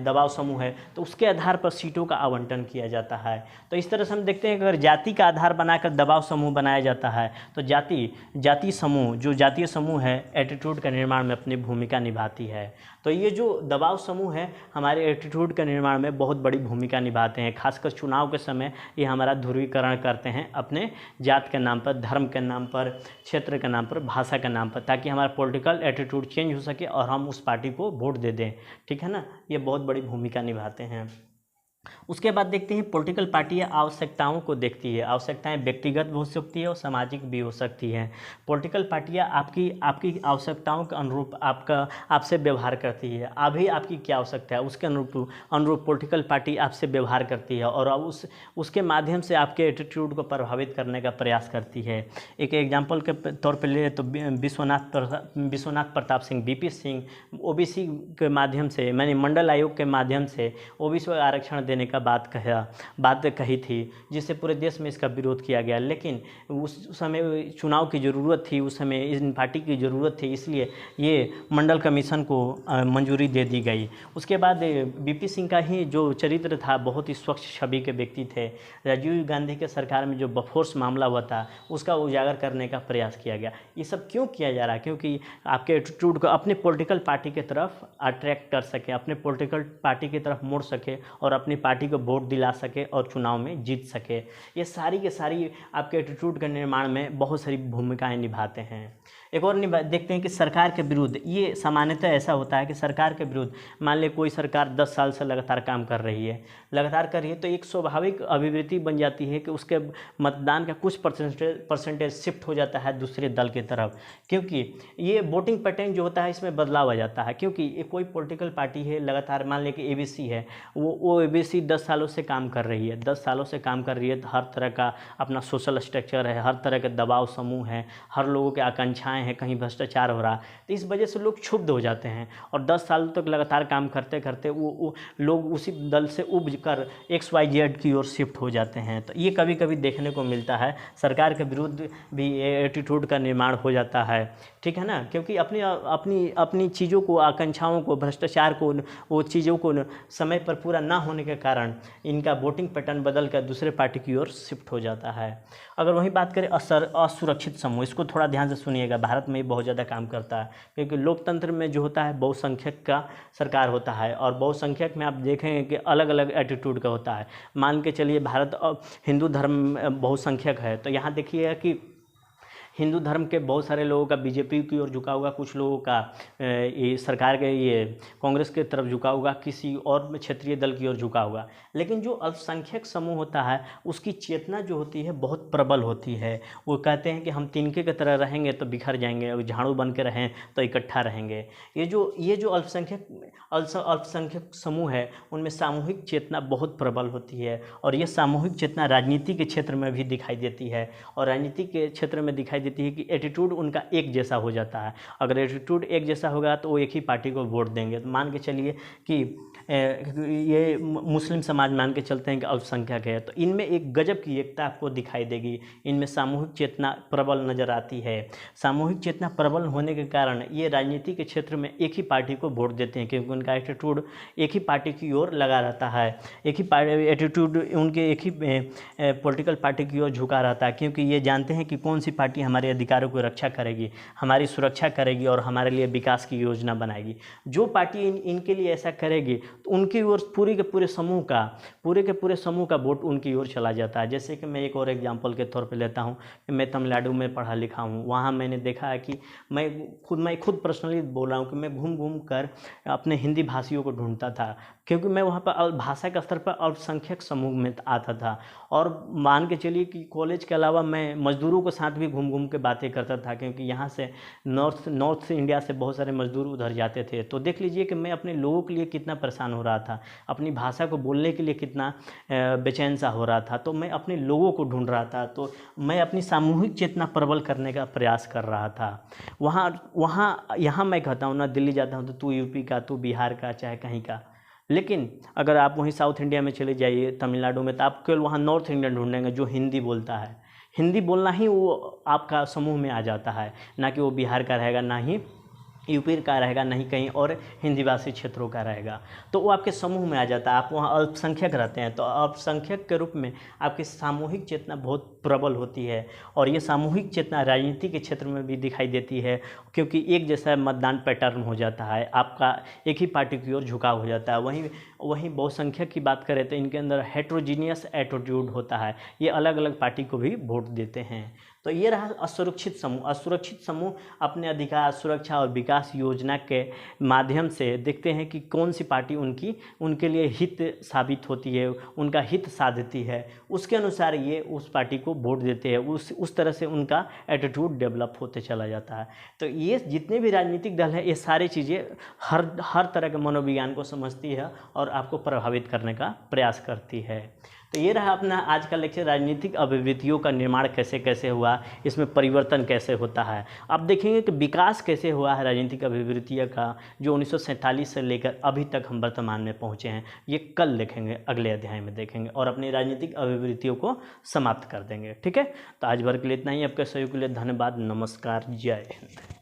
दबाव समूह है तो उसके आधार पर सीटों का आवंटन किया जाता है। तो इस तरह से हम देखते हैं कि अगर जाति का आधार बनाकर दबाव समूह बनाया जाता है तो जाति समूह, जो जातीय समूह है, एटीट्यूड का निर्माण में अपनी भूमिका निभाती है। तो ये जो दबाव समूह है हमारे एटीट्यूड के निर्माण में बहुत बड़ी भूमिका निभाते हैं। खासकर चुनाव के समय ये हमारा ध्रुवीकरण करते हैं अपने जात के नाम पर, धर्म के नाम पर, क्षेत्र के नाम पर, भाषा के नाम पर, ताकि हमारा पॉलिटिकल एटीट्यूड चेंज हो सके और हम उस पार्टी को वोट दे दें। ठीक है ना, ये बहुत बड़ी भूमिका निभाते हैं। उसके बाद देखते हैं पॉलिटिकल पार्टियां आवश्यकताओं को देखती है। आवश्यकताएं व्यक्तिगत भी हो सकती है और सामाजिक भी हो सकती हैं। पॉलिटिकल पार्टियां आपकी आवश्यकताओं के अनुरूप आपसे व्यवहार करती है। अभी आपकी क्या आवश्यकता है उसके अनुरूप पॉलिटिकल पार्टी आपसे व्यवहार करती है और उसके माध्यम से आपके एटीट्यूड को प्रभावित करने का प्रयास करती है। एक एग्जाम्पल के तौर पर ले तो विश्वनाथ प्रताप सिंह, बीपी सिंह ओबीसी के माध्यम से, मैंने मंडल आयोग के माध्यम से ओबीसी को आरक्षण देने का बात कही थी, जिससे पूरे देश में इसका विरोध किया गया। लेकिन उस समय चुनाव की ज़रूरत थी, उस समय इन पार्टी की ज़रूरत थी, इसलिए ये मंडल कमीशन को मंजूरी दे दी गई। उसके बाद बीपी सिंह का ही जो चरित्र था बहुत ही स्वच्छ छवि के व्यक्ति थे। राजीव गांधी के सरकार में जो बफोर्स मामला हुआ था उसका उजागर करने का प्रयास किया गया। ये सब क्यों किया जा रहा है? क्योंकि आपके एटीट्यूड को अपने पॉलिटिकल पार्टी की तरफ अट्रैक्ट कर सके, अपने पॉलिटिकल पार्टी की तरफ मोड़ सके और अपनी पार्टी को वोट दिला सके और चुनाव में जीत सके। ये सारी के सारी आपके एटीट्यूड के निर्माण में बहुत सारी भूमिकाएं निभाते हैं। एक और देखते हैं कि सरकार के विरुद्ध, ये सामान्यतः ऐसा होता है कि सरकार के विरुद्ध मान ले कोई सरकार 10 साल से लगातार काम कर रही है, तो एक स्वाभाविक अभिवृत्ति बन जाती है कि उसके मतदान का कुछ परसेंटेज शिफ्ट हो जाता है दूसरे दल की तरफ, क्योंकि ये वोटिंग पैटर्न जो होता है इसमें बदलाव आ जाता है। क्योंकि कोई पॉलिटिकल पार्टी है लगातार, मान लें कि एबीसी है, वो एबीसी 10 सालों से काम कर रही है, 10 सालों से काम कर रही है, तो हर तरह का अपना सोशल स्ट्रक्चर है, हर तरह के दबाव समूह है, हर लोगों की आकांक्षाएं हैं, कहीं भ्रष्टाचार हो रहा, तो इस वजह से लोग क्षुब्ध हो जाते हैं और 10 साल तक लगातार काम करते करते वो लोग उसी दल से उब कर XYZ की ओर शिफ्ट हो जाते हैं। तो ये कभी कभी देखने को मिलता है, सरकार के विरुद्ध भी एटीट्यूड का निर्माण हो जाता है। ठीक है ना, क्योंकि अपनी चीज़ों को, आकांक्षाओं को, भ्रष्टाचार को, वो चीज़ों को समय पर पूरा ना होने के कारण इनका वोटिंग पैटर्न बदल कर दूसरे पार्टी की ओर शिफ्ट हो जाता है। अगर वहीं बात करें असुरक्षित समूह, इसको थोड़ा ध्यान से सुनिएगा, भारत में बहुत ज़्यादा काम करता है, क्योंकि लोकतंत्र में जो होता है बहुसंख्यक का सरकार होता है और बहुसंख्यक में आप देखेंगे कि अलग अलग एटीट्यूड का होता है। मान के चलिए भारत हिंदू धर्म बहुसंख्यक है, तो यहाँ देखिएगा कि हिंदू धर्म के बहुत सारे लोगों का बीजेपी की ओर झुका होगा, कुछ लोगों का ये सरकार के ये कांग्रेस की तरफ झुका होगा, किसी और क्षेत्रीय दल की ओर झुका होगा। लेकिन जो अल्पसंख्यक समूह होता है उसकी चेतना जो होती है बहुत प्रबल होती है। वो कहते हैं कि हम तिनके की तरह रहेंगे तो बिखर जाएंगे, और झाड़ू बन के रहें तो इकट्ठा रहेंगे। ये जो अल्पसंख्यक समूह है उनमें सामूहिक चेतना बहुत प्रबल होती है और ये सामूहिक चेतना राजनीति के क्षेत्र में भी दिखाई देती है। और राजनीति के क्षेत्र में दिखाई देती है कि एटीट्यूड उनका एक जैसा हो जाता है। अगर एटीट्यूड एक जैसा होगा तो वो एक ही पार्टी को वोट देंगे। तो मान के चलिए कि ये मुस्लिम समाज मान के चलते हैं कि अल्पसंख्यक है, तो इनमें एक गजब की एकता आपको दिखाई देगी। इनमें सामूहिक चेतना प्रबल नज़र आती है। सामूहिक चेतना प्रबल होने के कारण ये राजनीति के क्षेत्र में एक ही पार्टी को वोट देते हैं, क्योंकि उनका एटीट्यूड एक ही पार्टी की ओर लगा रहता है। एक ही एटीट्यूड उनके एक ही पॉलिटिकल पार्टी की ओर झुका रहता है, क्योंकि ये जानते हैं कि कौन सी पार्टी हमारे अधिकारों को रक्षा करेगी, हमारी सुरक्षा करेगी और हमारे लिए विकास की योजना बनाएगी। जो पार्टी इनके लिए ऐसा करेगी तो उनकी ओर पूरे के पूरे समूह का वोट उनकी ओर चला जाता है। जैसे कि मैं एक और एग्जांपल के तौर पे लेता हूँ कि मैं तमिलनाडु में पढ़ा लिखा हूँ। वहाँ मैंने देखा है कि मैं खुद पर्सनली बोल रहा हूँ कि मैं घूम घूम कर अपने हिंदी भाषियों को ढूंढता था, क्योंकि मैं वहाँ पर भाषा के स्तर पर अल्पसंख्यक समूह में आता था। और मान के चलिए कि कॉलेज के अलावा मैं मज़दूरों के साथ भी घूम घूम के बातें करता था, क्योंकि यहाँ से नॉर्थ इंडिया से बहुत सारे मज़दूर उधर जाते थे। तो देख लीजिए कि मैं अपने लोगों के लिए कितना परेशान हो रहा था, अपनी भाषा को बोलने के लिए कितना बेचैन सा हो रहा था। तो मैं अपने लोगों को ढूंढ रहा था, तो मैं अपनी सामूहिक चेतना प्रबल करने का प्रयास कर रहा था। यहाँ मैं कहता हूँ ना, दिल्ली जाता हूँ तो तू यूपी का, तू बिहार का, चाहे कहीं का, लेकिन अगर आप वहीं साउथ इंडिया में चले जाइए तमिलनाडु में, तो आप केवल वहाँ नॉर्थ इंडियन ढूंढेंगे जो हिंदी बोलता है। हिंदी बोलना ही वो आपका समूह में आ जाता है, ना कि वो बिहार का रहेगा, ना ही यूपी का रहेगा, नहीं कहीं और हिंदी भाषी क्षेत्रों का रहेगा। तो वो आपके समूह में आ जाता है। आप वहाँ अल्पसंख्यक रहते हैं, तो अल्पसंख्यक के रूप में आपकी सामूहिक चेतना बहुत प्रबल होती है। और ये सामूहिक चेतना राजनीति के क्षेत्र में भी दिखाई देती है, क्योंकि एक जैसा मतदान पैटर्न हो जाता है, आपका एक ही पार्टी की ओर झुकाव हो जाता है। वहीं बहुसंख्यक की बात करें तो इनके अंदर हेट्रोजीनियस एटीट्यूड होता है, ये अलग अलग पार्टी को भी वोट देते हैं। तो ये रहा असुरक्षित समूह। असुरक्षित समूह अपने अधिकार, सुरक्षा और विकास योजना के माध्यम से देखते हैं कि कौन सी पार्टी उनके लिए हित साबित होती है, उनका हित साधती है, उसके अनुसार ये उस पार्टी को वोट देते हैं। उस तरह से उनका एटीट्यूड डेवलप होते चला जाता है। तो ये जितने भी राजनीतिक दल है, ये सारी चीज़ें हर तरह के मनोविज्ञान को समझती है और आपको प्रभावित करने का प्रयास करती है। तो ये रहा अपना आज का लेक्चर, राजनीतिक अभिवृत्तियों का निर्माण कैसे कैसे हुआ, इसमें परिवर्तन कैसे होता है। अब देखेंगे कि विकास कैसे हुआ है राजनीतिक अभिवृत्तियों का, जो 1947 से लेकर अभी तक हम वर्तमान में पहुँचे हैं। ये कल देखेंगे, अगले अध्याय में देखेंगे और अपनी राजनीतिक अभिवृत्तियों को समाप्त कर देंगे। ठीक है, तो आज भर के लिए इतना ही। आपके सहयोग के लिए धन्यवाद। नमस्कार, जय हिंद।